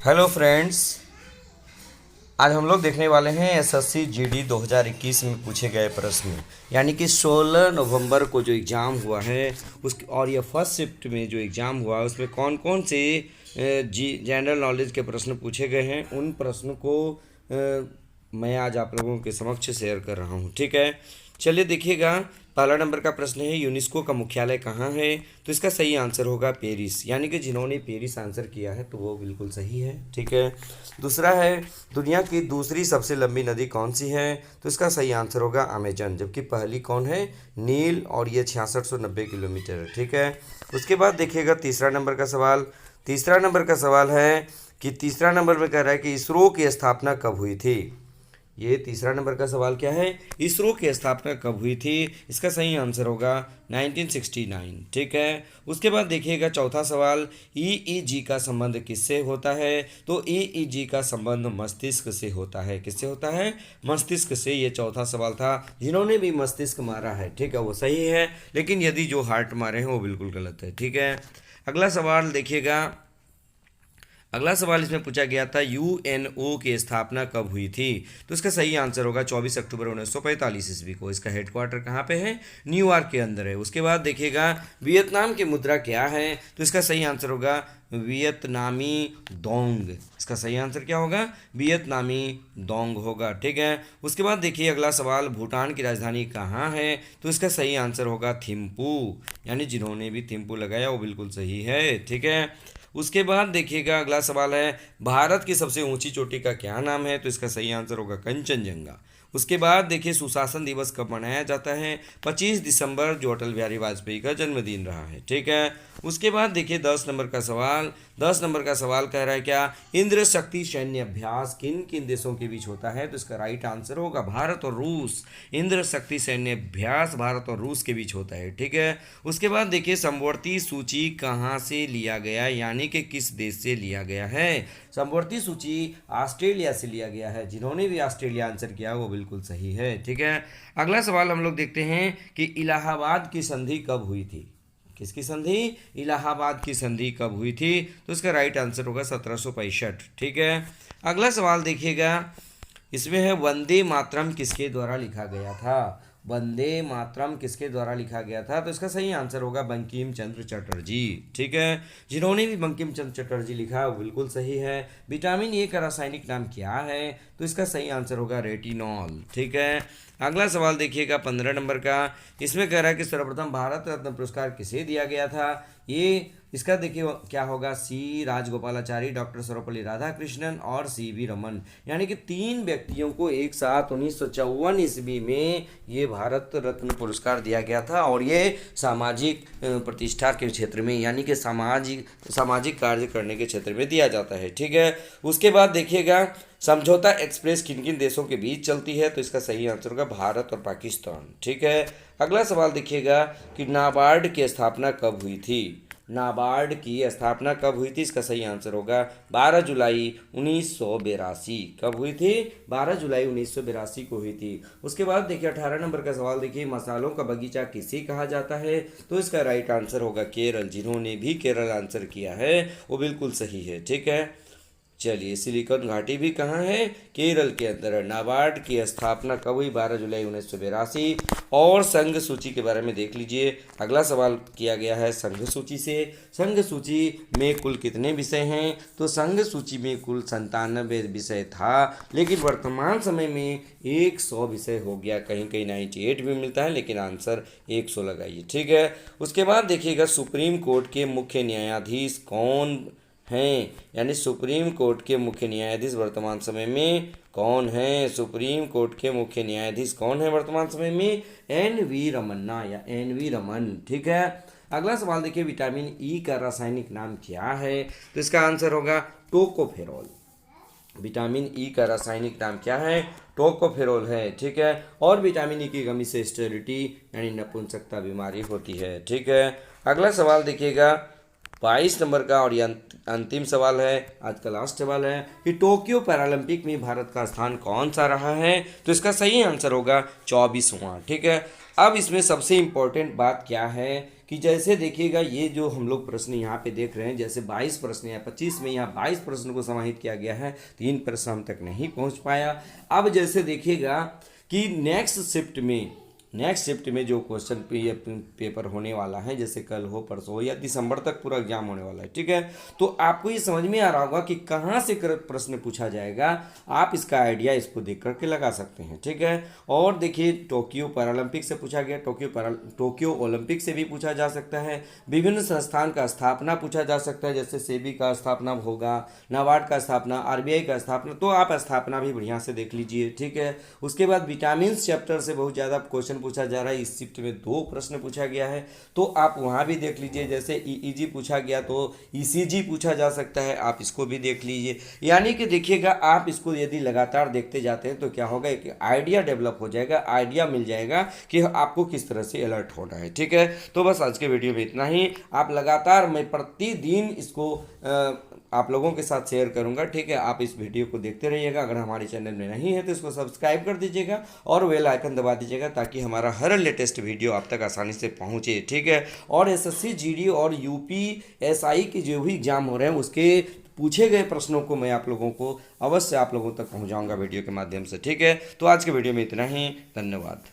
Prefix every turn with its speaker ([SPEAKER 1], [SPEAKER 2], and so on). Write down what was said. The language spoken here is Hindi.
[SPEAKER 1] हेलो फ्रेंड्स, आज हम लोग देखने वाले हैं एसएससी जीडी 2021 में पूछे गए प्रश्न। यानी कि 16 नवंबर को जो एग्ज़ाम हुआ है उस और ये फर्स्ट शिफ्ट में जो एग्ज़ाम हुआ है उसमें कौन कौन से जनरल नॉलेज के प्रश्न पूछे गए हैं, उन प्रश्न को मैं आज आप लोगों के समक्ष शेयर कर रहा हूँ। ठीक है, चलिए देखिएगा। पहला नंबर का प्रश्न है, यूनेस्को का मुख्यालय कहाँ है? तो इसका सही आंसर होगा पेरिस। यानी कि जिन्होंने पेरिस आंसर किया है तो वो बिल्कुल सही है। ठीक है, दूसरा है, दुनिया की दूसरी सबसे लंबी नदी कौन सी है? तो इसका सही आंसर होगा अमेजन। जबकि पहली कौन है? नील, और ये 6690 किलोमीटर है। ठीक है, उसके बाद देखिएगा तीसरा नंबर का सवाल। तीसरा नंबर का सवाल है कि तीसरा नंबर में कह रहा है कि इसरो की स्थापना कब हुई थी? ये तीसरा नंबर का सवाल क्या है? इसरो की स्थापना कब हुई थी? इसका सही आंसर होगा 1969। ठीक है, उसके बाद देखिएगा चौथा सवाल, ईईजी का संबंध किससे होता है? तो ईईजी का संबंध मस्तिष्क से होता है। किससे होता है? मस्तिष्क से। ये चौथा सवाल था। जिन्होंने भी मस्तिष्क मारा है, ठीक है, वो सही है, लेकिन यदि जो हार्ट मारे हैं वो बिल्कुल गलत है। ठीक है, अगला सवाल देखिएगा। अगला सवाल इसमें पूछा गया था, यूएनओ की स्थापना कब हुई थी? तो इसका सही आंसर होगा 24 अक्टूबर 1945 ईस्वी को। इसका हेडक्वार्टर कहाँ पे है? न्यूयॉर्क के अंदर है। उसके बाद देखिएगा, वियतनाम की मुद्रा क्या है? तो इसका सही आंसर होगा वियतनामी दोंग। इसका सही आंसर क्या होगा? वियतनामी दोंग होगा। ठीक है, उसके बाद देखिए अगला सवाल, भूटान की राजधानी कहाँ है? तो इसका सही आंसर होगा थिम्पू। यानी जिन्होंने भी थिम्पू लगाया वो बिल्कुल सही है। ठीक है, उसके बाद देखिएगा अगला सवाल है, भारत की सबसे ऊंची चोटी का क्या नाम है? तो इसका सही आंसर होगा कंचनजंगा। उसके बाद देखिए सुशासन दिवस कब मनाया जाता है? 25 दिसंबर, जो अटल बिहारी वाजपेयी का जन्मदिन रहा है। ठीक है, उसके बाद देखिए 10 नंबर का सवाल। 10 नंबर का सवाल कह रहा है क्या, इंद्र शक्ति सैन्य अभ्यास किन किन देशों के बीच होता है? तो इसका राइट आंसर होगा भारत और रूस। इंद्र शक्ति सैन्य अभ्यास भारत और रूस के बीच होता है। ठीक है, उसके बाद देखिए समवर्ती सूची कहाँ से लिया गया, यानी कि किस देश से लिया गया है? समवर्ती सूची ऑस्ट्रेलिया से लिया गया है। जिन्होंने भी ऑस्ट्रेलिया आंसर किया वो बिल्कुल सही है। ठीक है, अगला सवाल हम लोग देखते हैं कि इलाहाबाद की संधि कब हुई थी? किसकी संधि? इलाहाबाद की संधि कब हुई थी? तो इसका राइट आंसर होगा 1765। ठीक है, अगला सवाल देखिएगा, इसमें है वंदे मातरम किसके द्वारा लिखा गया था? वंदे मातरम किसके द्वारा लिखा गया था? तो इसका सही आंसर होगा बंकिम चंद्र चटर्जी। ठीक है, जिन्होंने भी बंकिम चंद्र चटर्जी लिखा वो बिल्कुल सही है। विटामिन ए का रासायनिक नाम क्या है? तो इसका सही आंसर होगा रेटिनॉल। ठीक है, अगला सवाल देखिएगा 15 नंबर का। इसमें कह रहा है कि सर्वप्रथम भारत रत्न पुरस्कार किसे दिया गया था? ये इसका देखिए क्या होगा, सी राजगोपालाचारी, डॉक्टर सर्वपल्ली राधाकृष्णन और सी वी रमन। यानी कि तीन व्यक्तियों को एक साथ 1954 ईस्वी में ये भारत रत्न पुरस्कार दिया गया था, और ये सामाजिक प्रतिष्ठा के क्षेत्र में, यानी कि सामाजिक कार्य करने के क्षेत्र में दिया जाता है। ठीक है, उसके बाद देखिएगा समझौता एक्सप्रेस किन किन देशों के बीच चलती है? तो इसका सही आंसर होगा भारत और पाकिस्तान। ठीक है, अगला सवाल देखिएगा कि नाबार्ड की स्थापना कब हुई थी? नाबार्ड की स्थापना कब हुई थी? इसका सही आंसर होगा 12 जुलाई 1982। कब हुई थी? 12 जुलाई 1982 को हुई थी। उसके बाद देखिए 18 नंबर का सवाल देखिए, मसालों का बगीचा किसे कहा जाता है? तो इसका राइट आंसर होगा केरल। जिन्होंने भी केरल आंसर किया है वो बिल्कुल सही है। ठीक है, चलिए सिलिकॉन घाटी भी कहाँ है? केरल के अंदर है। नाबार्ड की स्थापना कब हुई? 12 जुलाई 1982। और संघ सूची के बारे में देख लीजिए। अगला सवाल किया गया है संघ सूची से। संघ सूची में कुल कितने विषय हैं? तो संघ सूची में कुल 97 विषय था, लेकिन वर्तमान समय में 100 विषय हो गया। कहीं कहीं 98 भी मिलता है, लेकिन आंसर 100 लगाइए। ठीक है, उसके बाद देखिएगा सुप्रीम कोर्ट के मुख्य न्यायाधीश कौन हैं? यानी सुप्रीम कोर्ट के मुख्य न्यायाधीश वर्तमान समय में कौन हैं? सुप्रीम कोर्ट के मुख्य न्यायाधीश कौन है वर्तमान समय में? एन वी रमन्ना या एन वी रमन। ठीक है, अगला सवाल देखिए, विटामिन ई का रासायनिक नाम क्या है? तो इसका आंसर होगा टोकोफेरोल। विटामिन ई का रासायनिक नाम क्या है? टोकोफेरोल है। ठीक है, और विटामिन ई की कमी से स्टेरिलिटी यानी नपुंसकता बीमारी होती है। ठीक है, अगला सवाल देखिएगा 22 नंबर का, और ये अंतिम सवाल है, आज का लास्ट सवाल है कि टोक्यो पैरालंपिक में भारत का स्थान कौन सा रहा है? तो इसका सही आंसर होगा 24वां। ठीक है, अब इसमें सबसे इम्पोर्टेंट बात क्या है कि जैसे देखिएगा ये जो हम लोग प्रश्न यहाँ पे देख रहे हैं, जैसे 22 प्रश्न या 25 में यहाँ 22 प्रश्न को समाहित किया गया है, 3 प्रश्न हम तक नहीं पहुँच पाया। अब जैसे देखिएगा कि नेक्स्ट शिफ्ट में जो क्वेश्चन पेपर होने वाला है, जैसे कल हो परसों हो या दिसंबर तक पूरा एग्जाम होने वाला है, ठीक है। तो आपको ये समझ में आ रहा होगा कि कहाँ से प्रश्न पूछा जाएगा, आप इसका आइडिया इसको देख करके लगा सकते हैं, ठीक है। और देखिए टोक्यो पैरालंपिक से पूछा गया, टोक्यो ओलंपिक से भी पूछा जा सकता है, विभिन्न संस्थान का स्थापना पूछा जा सकता है, जैसे सेबी का स्थापना होगा, नाबार्ड का स्थापना, आरबीआई का स्थापना, तो आप स्थापना भी बढ़िया से देख लीजिए, ठीक है। उसके बाद विटामिन चैप्टर से बहुत ज़्यादा क्वेश्चन पूछा जा रहा है, इस शिफ्ट में 2 प्रश्न पूछा गया है, तो आप वहां भी देख लीजिए। जैसे ईईजी पूछा गया तो ईसीजी पूछा जा सकता है, आप इसको भी देख लीजिए। यानी कि देखिएगा आप इसको यदि लगातार देखते जाते हैं तो क्या होगा, एक आइडिया डेवलप हो जाएगा, आइडिया मिल जाएगा कि आपको किस तरह से अलर्ट होना है, ठीक है। तो बस आज के वीडियो में इतना ही। आप लगातार, मैं प्रतिदिन इसको आप लोगों के साथ शेयर करूंगा, ठीक है। आप इस वीडियो को देखते रहिएगा। अगर हमारे चैनल में नहीं है तो इसको सब्सक्राइब कर दीजिएगा और बेल आइकन दबा दीजिएगा, ताकि हमारा हर लेटेस्ट वीडियो आप तक आसानी से पहुंचे, ठीक है। और एसएससी जीडी और यूपीएसआई के जो भी एग्जाम हो रहे हैं उसके पूछे गए प्रश्नों को मैं आप लोगों को अवश्य आप लोगों तक पहुंचाऊंगा वीडियो के माध्यम से, ठीक है। तो आज के वीडियो में इतना ही, धन्यवाद।